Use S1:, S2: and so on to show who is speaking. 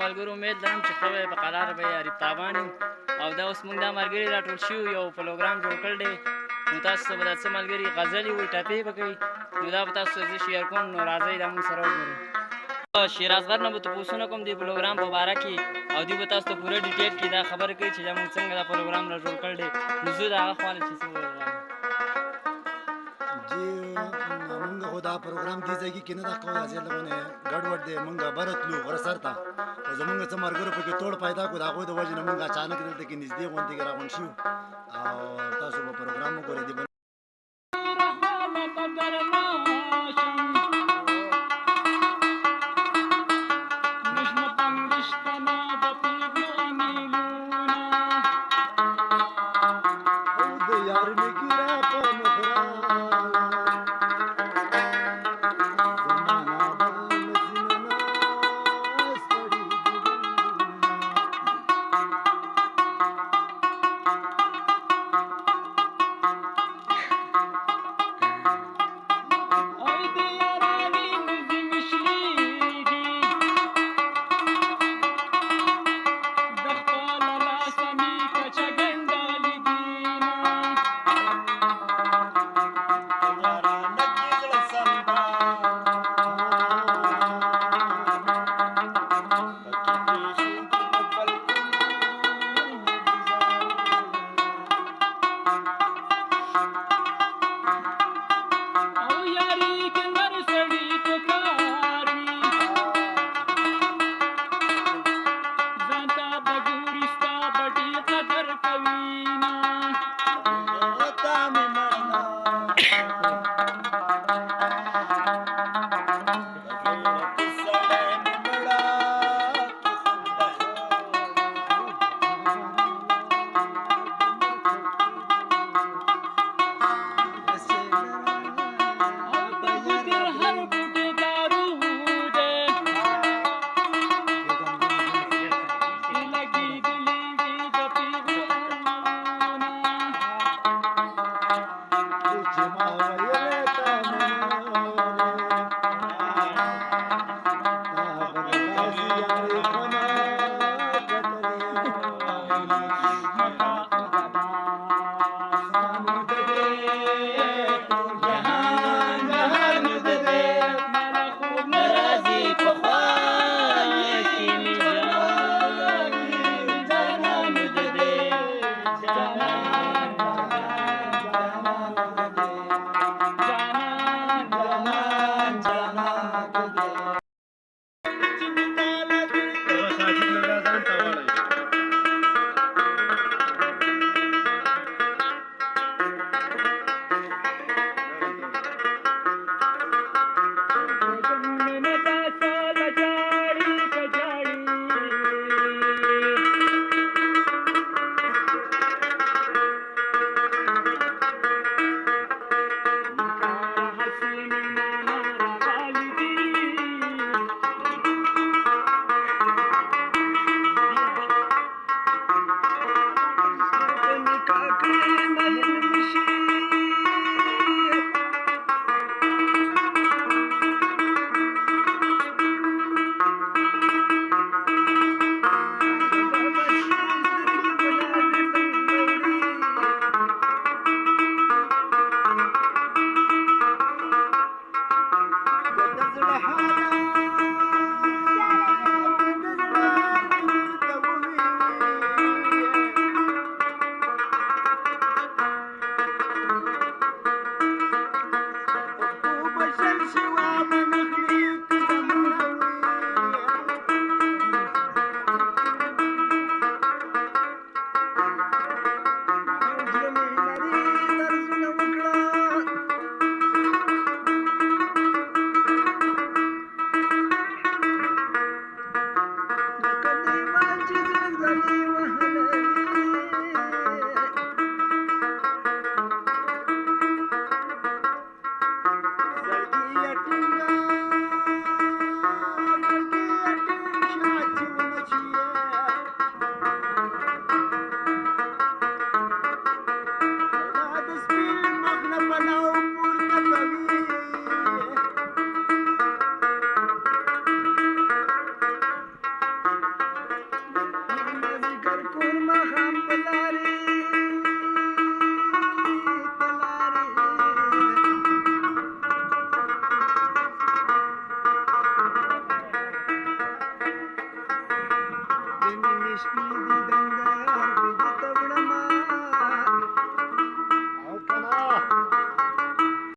S1: ملګرو امید لرم چې ښه به یې په قلاره به یې عریب تابان یو او دا اوس موږ دا ملګري راټول شوي یو پروګرام جوړ کړی دی نو تاسو ته به دا څه ملګري غزلې وایي ټپې به کوي نو دا به تاسو ته زه شیر کوم نو راځئ دا موږ سره وګورئ شیر اصغر نه به تپوسونه کوم دې پروګرام په باره کې او دوی به تاسو ته پوره ډیټیل کې دا خبره کوي چې موږ څنګه دا پروګرام را جوړ کړی دی نو زه د هغه خوا نه چې څه ووایم
S2: مونږ خو دا پروګرام دې ځای کې نه ده کولی چې لږونه ګډوډ دی مونږ بره تلو غره سر ته او زمونږ څه ملګرو پکې توړ پیدا کړو د هغوی د وجې نه مونږ اچانک دلته کې نږدې غونډې کې راغونډ شو او تاسو به پروګرام وګورئ دې
S3: شپې